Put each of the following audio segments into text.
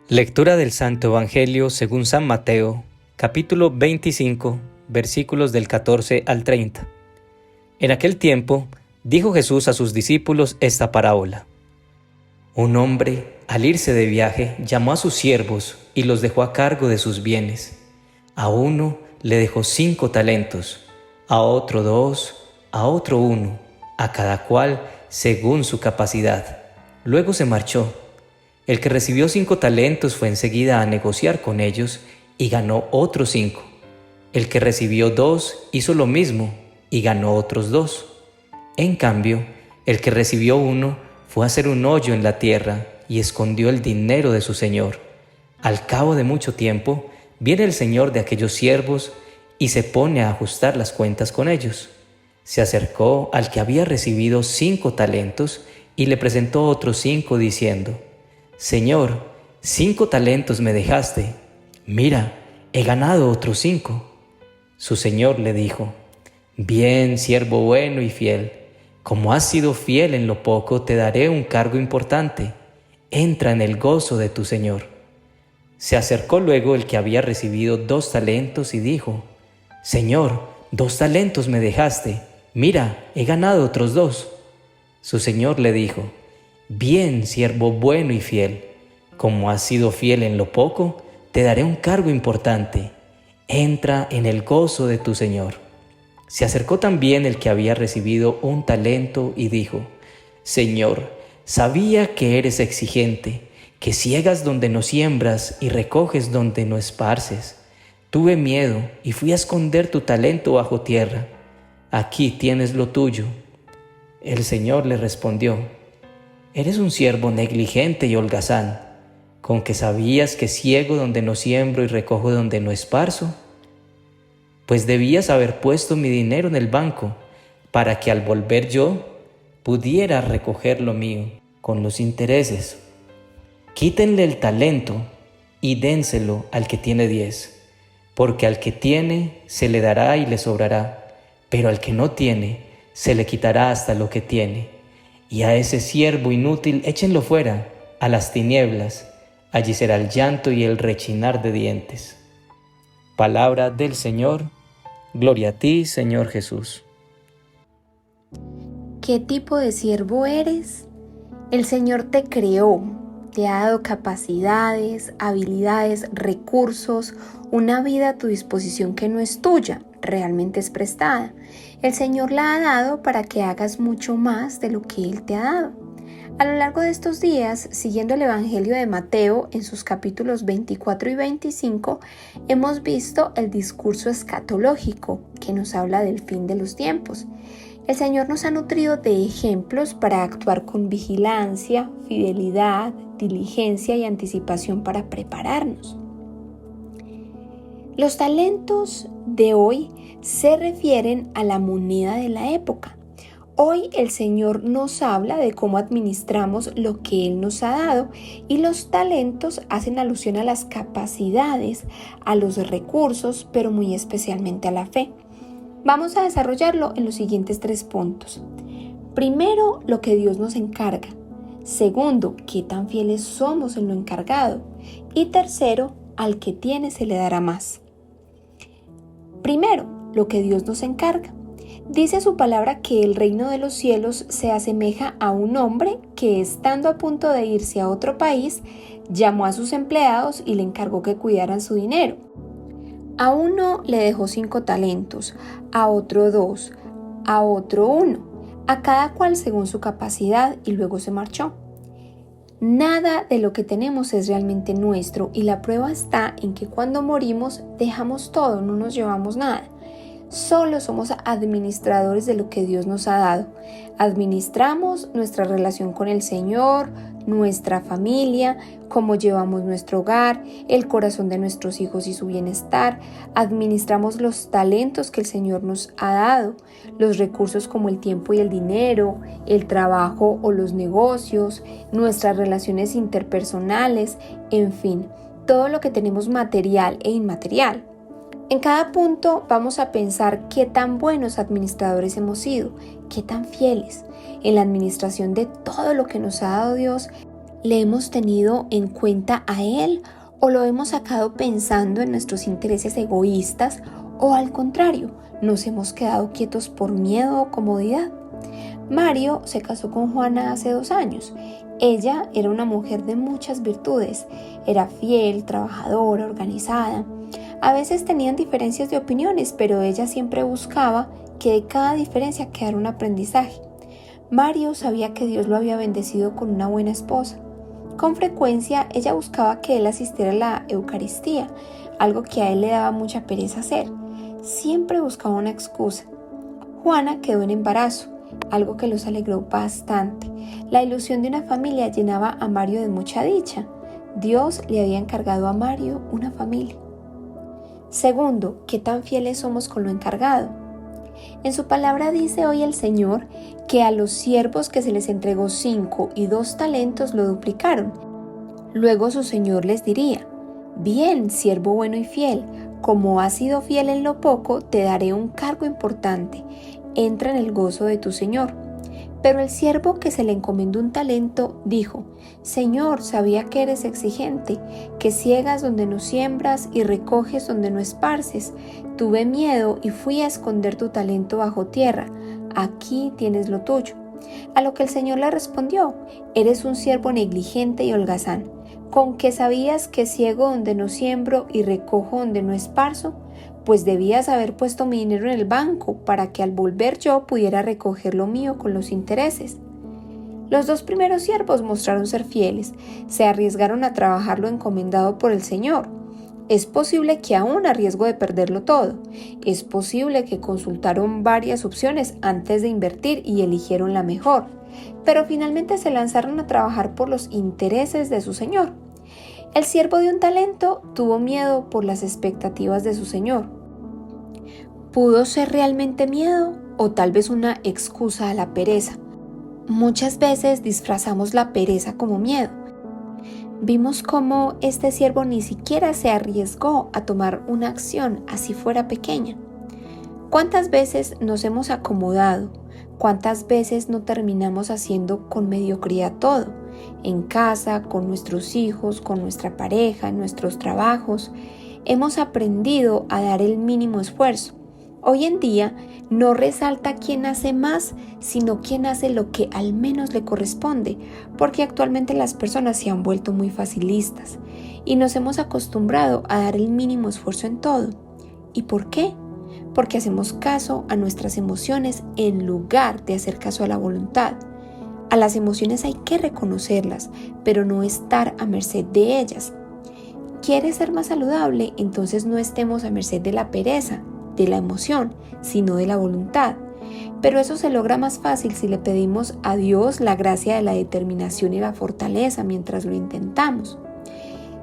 Lectura del Santo Evangelio según San Mateo, capítulo 25, versículos del 14 al 30. En aquel tiempo, dijo Jesús a sus discípulos esta parábola. Un hombre, al irse de viaje, llamó a sus siervos y los dejó a cargo de sus bienes. A uno le dejó 5 talentos, a otro 2, a otro 1, a cada cual según su capacidad. Luego se marchó. El que recibió 5 talentos fue enseguida a negociar con ellos y ganó otros 5. El que recibió 2 hizo lo mismo y ganó otros 2. En cambio, el que recibió 1 fue a hacer un hoyo en la tierra y escondió el dinero de su señor. Al cabo de mucho tiempo, viene el señor de aquellos siervos y se pone a ajustar las cuentas con ellos. Se acercó al que había recibido 5 talentos y le presentó otros 5 diciendo: Señor, 5 talentos me dejaste. Mira, he ganado otros 5. Su señor le dijo: Bien, siervo bueno y fiel. Como has sido fiel en lo poco, te daré un cargo importante. Entra en el gozo de tu señor. Se acercó luego el que había recibido 2 talentos y dijo: Señor, 2 talentos me dejaste. Mira, he ganado otros 2. Su señor le dijo: Bien, siervo bueno y fiel. Como has sido fiel en lo poco, te daré un cargo importante. Entra en el gozo de tu señor. Se acercó también el que había recibido 1 talento y dijo: Señor, sabía que eres exigente, que ciegas donde no siembras y recoges donde no esparces. Tuve miedo y fui a esconder tu talento bajo tierra. Aquí tienes lo tuyo. El señor le respondió: Eres un siervo negligente y holgazán, ¿con que sabías que ciego donde no siembro y recojo donde no esparzo? Pues debías haber puesto mi dinero en el banco, para que al volver yo pudiera recoger lo mío con los intereses. Quítenle el talento y dénselo al que tiene 10, porque al que tiene se le dará y le sobrará, pero al que no tiene se le quitará hasta lo que tiene. Y a ese siervo inútil échenlo fuera, a las tinieblas. Allí será el llanto y el rechinar de dientes. Palabra del Señor. Gloria a ti, Señor Jesús. ¿Qué tipo de siervo eres? El Señor te creó, te ha dado capacidades, habilidades, recursos, una vida a tu disposición que no es tuya, realmente es prestada. El Señor la ha dado para que hagas mucho más de lo que Él te ha dado. A lo largo de estos días, siguiendo el Evangelio de Mateo en sus capítulos 24 y 25, hemos visto el discurso escatológico que nos habla del fin de los tiempos. El Señor nos ha nutrido de ejemplos para actuar con vigilancia, fidelidad, diligencia y anticipación para prepararnos. Los talentos de hoy se refieren a la moneda de la época. Hoy el Señor nos habla de cómo administramos lo que Él nos ha dado, y los talentos hacen alusión a las capacidades, a los recursos, pero muy especialmente a la fe. Vamos a desarrollarlo en los siguientes 3 puntos. Primero, lo que Dios nos encarga. Segundo, qué tan fieles somos en lo encargado. Y tercero, al que tiene se le dará más. Primero, lo que Dios nos encarga. Dice su palabra que el reino de los cielos se asemeja a un hombre que, estando a punto de irse a otro país, llamó a sus empleados y le encargó que cuidaran su dinero. A uno le dejó 5 talentos, a otro 2, a otro 1, a cada cual según su capacidad, y luego se marchó. Nada de lo que tenemos es realmente nuestro, y la prueba está en que cuando morimos dejamos todo, no nos llevamos nada. Solo somos administradores de lo que Dios nos ha dado. Administramos nuestra relación con el Señor, nuestra familia, cómo llevamos nuestro hogar, el corazón de nuestros hijos y su bienestar. Administramos los talentos que el Señor nos ha dado, los recursos como el tiempo y el dinero, el trabajo o los negocios, nuestras relaciones interpersonales, en fin, todo lo que tenemos material e inmaterial. En cada punto vamos a pensar qué tan buenos administradores hemos sido, qué tan fieles en la administración de todo lo que nos ha dado Dios. ¿Le hemos tenido en cuenta a Él o lo hemos sacado pensando en nuestros intereses egoístas o al contrario, nos hemos quedado quietos por miedo o comodidad? Mario se casó con Juana hace 2 años. Ella era una mujer de muchas virtudes, era fiel, trabajadora, organizada. A veces tenían diferencias de opiniones, pero ella siempre buscaba que de cada diferencia quedara un aprendizaje. Mario sabía que Dios lo había bendecido con una buena esposa. Con frecuencia ella buscaba que él asistiera a la Eucaristía, algo que a él le daba mucha pereza hacer. Siempre buscaba una excusa. Juana quedó en embarazo, algo que los alegró bastante. La ilusión de una familia llenaba a Mario de mucha dicha. Dios le había encargado a Mario una familia. Segundo, ¿qué tan fieles somos con lo encargado? En su palabra dice hoy el Señor que a los siervos que se les entregó 5 y 2 talentos lo duplicaron. Luego su Señor les diría: bien, siervo bueno y fiel, como has sido fiel en lo poco, te daré un cargo importante. Entra en el gozo de tu Señor. Pero el siervo que se le encomendó un talento dijo: Señor, sabía que eres exigente, que ciegas donde no siembras y recoges donde no esparces. Tuve miedo y fui a esconder tu talento bajo tierra. Aquí tienes lo tuyo. A lo que el Señor le respondió: eres un siervo negligente y holgazán. ¿Con que sabías que ciego donde no siembro y recojo donde no esparzo? Pues debías haber puesto mi dinero en el banco para que al volver yo pudiera recoger lo mío con los intereses. Los 2 primeros siervos mostraron ser fieles, se arriesgaron a trabajar lo encomendado por el Señor. Es posible que aún a riesgo de perderlo todo. Es posible que consultaron varias opciones antes de invertir y eligieron la mejor, pero finalmente se lanzaron a trabajar por los intereses de su Señor. El siervo de un talento tuvo miedo por las expectativas de su Señor. ¿Pudo ser realmente miedo o tal vez una excusa a la pereza? Muchas veces disfrazamos la pereza como miedo. Vimos cómo este siervo ni siquiera se arriesgó a tomar una acción, así fuera pequeña. ¿Cuántas veces nos hemos acomodado? ¿Cuántas veces no terminamos haciendo con mediocridad todo? En casa, con nuestros hijos, con nuestra pareja, en nuestros trabajos. Hemos aprendido a dar el mínimo esfuerzo. Hoy en día no resalta quién hace más, sino quién hace lo que al menos le corresponde, porque actualmente las personas se han vuelto muy facilistas y nos hemos acostumbrado a dar el mínimo esfuerzo en todo. ¿Y por qué? Porque hacemos caso a nuestras emociones en lugar de hacer caso a la voluntad. A las emociones hay que reconocerlas, pero no estar a merced de ellas. ¿Quieres ser más saludable? Entonces no estemos a merced de la pereza, de la emoción, sino de la voluntad. Pero eso se logra más fácil si le pedimos a Dios la gracia de la determinación y la fortaleza mientras lo intentamos.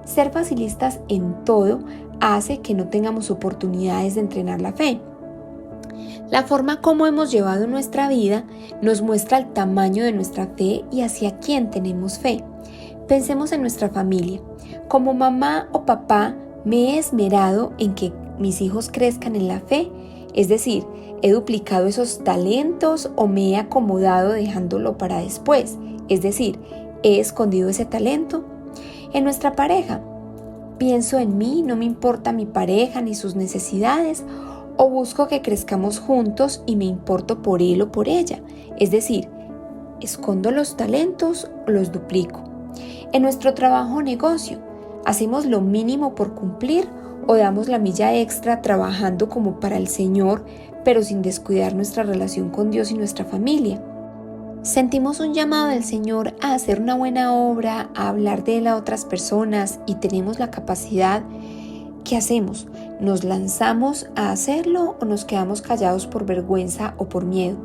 Ser facilistas en todo hace que no tengamos oportunidades de entrenar la fe. La forma como hemos llevado nuestra vida nos muestra el tamaño de nuestra fe y hacia quién tenemos fe. Pensemos en nuestra familia. Como mamá o papá, me he esmerado en que mis hijos crezcan en la fe, es decir, he duplicado esos talentos o me he acomodado dejándolo para después, es decir, he escondido ese talento. En nuestra pareja, pienso en mí, no me importa mi pareja ni sus necesidades, o busco que crezcamos juntos y me importo por él o por ella, es decir, escondo los talentos o los duplico. En nuestro trabajo o negocio, ¿hacemos lo mínimo por cumplir o damos la milla extra trabajando como para el Señor, pero sin descuidar nuestra relación con Dios y nuestra familia? Sentimos un llamado del Señor a hacer una buena obra, a hablar de Él a otras personas y tenemos la capacidad. ¿Qué hacemos? ¿Nos lanzamos a hacerlo o nos quedamos callados por vergüenza o por miedo?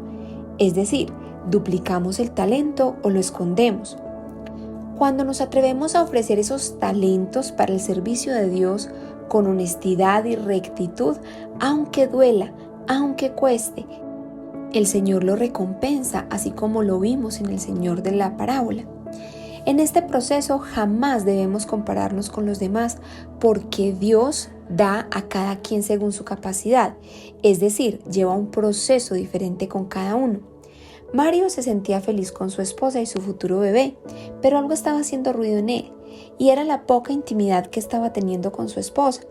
Es decir, ¿duplicamos el talento o lo escondemos? Cuando nos atrevemos a ofrecer esos talentos para el servicio de Dios con honestidad y rectitud, aunque duela, aunque cueste, el Señor lo recompensa, así como lo vimos en el Señor de la parábola. En este proceso jamás debemos compararnos con los demás, porque Dios da a cada quien según su capacidad, es decir, lleva un proceso diferente con cada uno. Mario se sentía feliz con su esposa y su futuro bebé, pero algo estaba haciendo ruido en él, y era la poca intimidad que estaba teniendo con su esposa,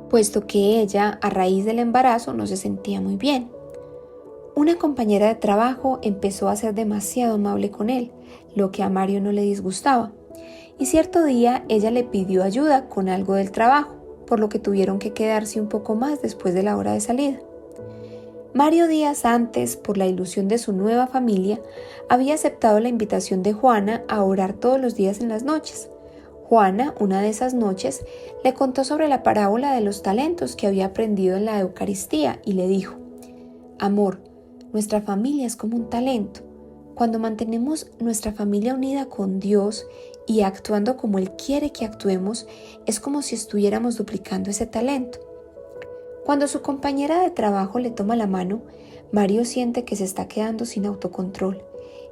puesto que ella, a raíz del embarazo, no se sentía muy bien. Una compañera de trabajo empezó a ser demasiado amable con él, lo que a Mario no le disgustaba, y cierto día ella le pidió ayuda con algo del trabajo, por lo que tuvieron que quedarse un poco más después de la hora de salida. Mario, días antes, por la ilusión de su nueva familia, había aceptado la invitación de Juana a orar todos los días en las noches. Juana, una de esas noches, le contó sobre la parábola de los talentos que había aprendido en la Eucaristía y le dijo: «Amor, nuestra familia es como un talento. Cuando mantenemos nuestra familia unida con Dios y actuando como Él quiere que actuemos, es como si estuviéramos duplicando ese talento». Cuando su compañera de trabajo le toma la mano, Mario siente que se está quedando sin autocontrol,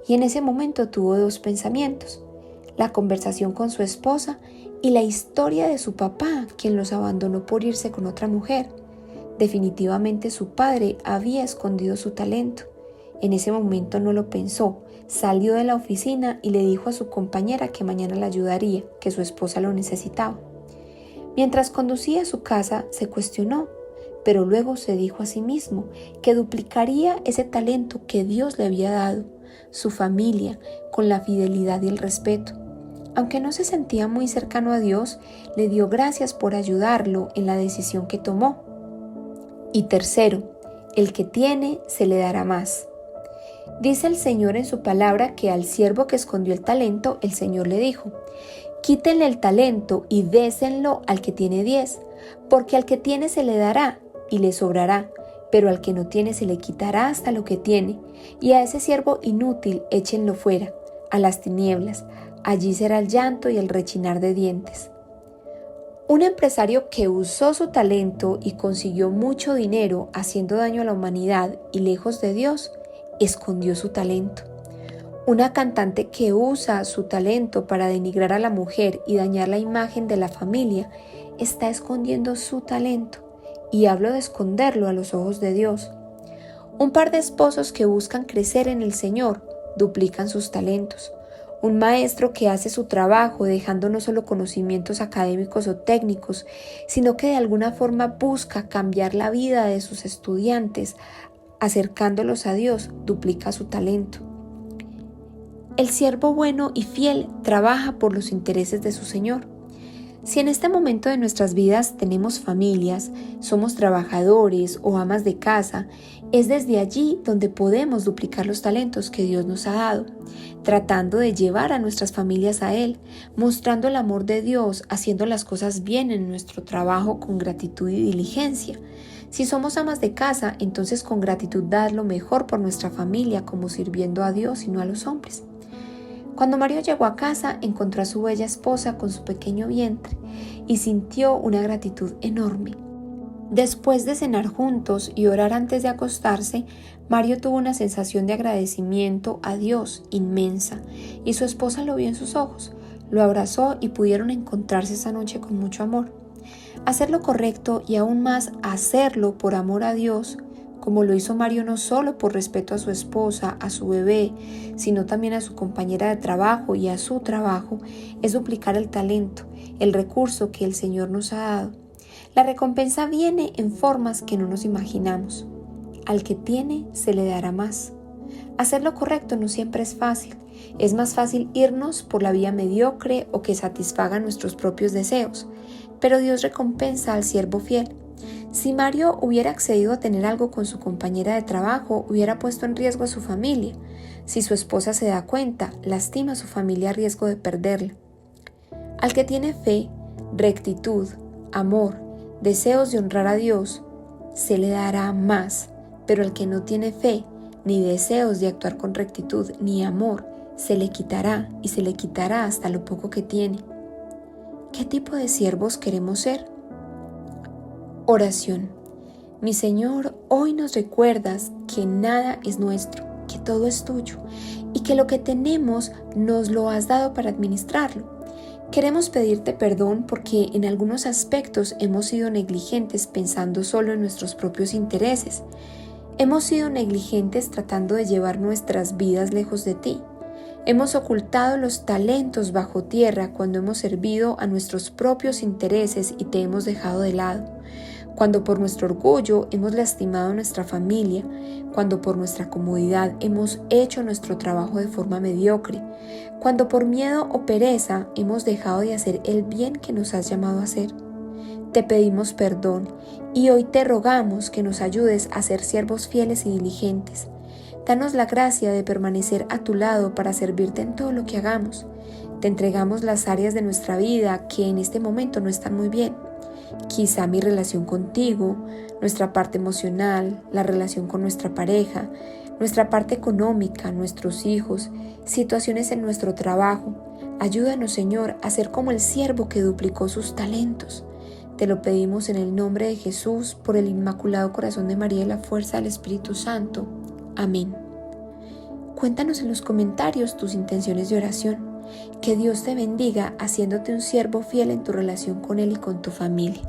y en ese momento tuvo dos pensamientos: la conversación con su esposa y la historia de su papá, quien los abandonó por irse con otra mujer. Definitivamente su padre había escondido su talento. En ese momento no lo pensó, salió de la oficina y le dijo a su compañera que mañana la ayudaría, que su esposa lo necesitaba. Mientras conducía a su casa, se cuestionó, pero luego se dijo a sí mismo que duplicaría ese talento que Dios le había dado, su familia, con la fidelidad y el respeto. Aunque no se sentía muy cercano a Dios, le dio gracias por ayudarlo en la decisión que tomó. Y tercero, el que tiene se le dará más. Dice el Señor en su palabra que al siervo que escondió el talento, el Señor le dijo: «Quítenle el talento y désenlo al que tiene 10, porque al que tiene se le dará y le sobrará, pero al que no tiene se le quitará hasta lo que tiene, y a ese siervo inútil échenlo fuera, a las tinieblas, allí será el llanto y el rechinar de dientes». Un empresario que usó su talento y consiguió mucho dinero haciendo daño a la humanidad y lejos de Dios, escondió su talento. Una cantante que usa su talento para denigrar a la mujer y dañar la imagen de la familia, está escondiendo su talento, y hablo de esconderlo a los ojos de Dios. Un par de esposos que buscan crecer en el Señor duplican sus talentos. Un maestro que hace su trabajo dejando no solo conocimientos académicos o técnicos, sino que de alguna forma busca cambiar la vida de sus estudiantes, acercándolos a Dios, duplica su talento. El siervo bueno y fiel trabaja por los intereses de su Señor. Si en este momento de nuestras vidas tenemos familias, somos trabajadores o amas de casa, es desde allí donde podemos duplicar los talentos que Dios nos ha dado, tratando de llevar a nuestras familias a Él, mostrando el amor de Dios, haciendo las cosas bien en nuestro trabajo con gratitud y diligencia. Si somos amas de casa, entonces con gratitud dar lo mejor por nuestra familia, como sirviendo a Dios y no a los hombres. Cuando Mario llegó a casa, encontró a su bella esposa con su pequeño vientre y sintió una gratitud enorme. Después de cenar juntos y orar antes de acostarse, Mario tuvo una sensación de agradecimiento a Dios inmensa, y su esposa lo vio en sus ojos, lo abrazó y pudieron encontrarse esa noche con mucho amor. Hacer lo correcto y aún más hacerlo por amor a Dios, como lo hizo Mario, no solo por respeto a su esposa, a su bebé, sino también a su compañera de trabajo y a su trabajo, es duplicar el talento, el recurso que el Señor nos ha dado. La recompensa viene en formas que no nos imaginamos. Al que tiene, se le dará más. Hacer lo correcto no siempre es fácil. Es más fácil irnos por la vía mediocre o que satisfaga nuestros propios deseos, pero Dios recompensa al siervo fiel. Si Mario hubiera accedido a tener algo con su compañera de trabajo, hubiera puesto en riesgo a su familia. Si su esposa se da cuenta, lastima a su familia a riesgo de perderla. Al que tiene fe, rectitud, amor, deseos de honrar a Dios, se le dará más, pero al que no tiene fe, ni deseos de actuar con rectitud, ni amor, se le quitará y se le quitará hasta lo poco que tiene. ¿Qué tipo de siervos queremos ser? Oración. Mi Señor, hoy nos recuerdas que nada es nuestro, que todo es tuyo y que lo que tenemos nos lo has dado para administrarlo. Queremos pedirte perdón porque en algunos aspectos hemos sido negligentes pensando solo en nuestros propios intereses. Hemos sido negligentes tratando de llevar nuestras vidas lejos de ti. Hemos ocultado los talentos bajo tierra cuando hemos servido a nuestros propios intereses y te hemos dejado de lado. Cuando por nuestro orgullo hemos lastimado a nuestra familia, cuando por nuestra comodidad hemos hecho nuestro trabajo de forma mediocre, cuando por miedo o pereza hemos dejado de hacer el bien que nos has llamado a hacer. Te pedimos perdón y hoy te rogamos que nos ayudes a ser siervos fieles y diligentes. Danos la gracia de permanecer a tu lado para servirte en todo lo que hagamos. Te entregamos las áreas de nuestra vida que en este momento no están muy bien. Quizá mi relación contigo, nuestra parte emocional, la relación con nuestra pareja, nuestra parte económica, nuestros hijos, situaciones en nuestro trabajo. Ayúdanos, Señor, a ser como el siervo que duplicó sus talentos. Te lo pedimos en el nombre de Jesús, por el Inmaculado Corazón de María y la fuerza del Espíritu Santo. Amén. Cuéntanos en los comentarios tus intenciones de oración. Que Dios te bendiga haciéndote un siervo fiel en tu relación con Él y con tu familia.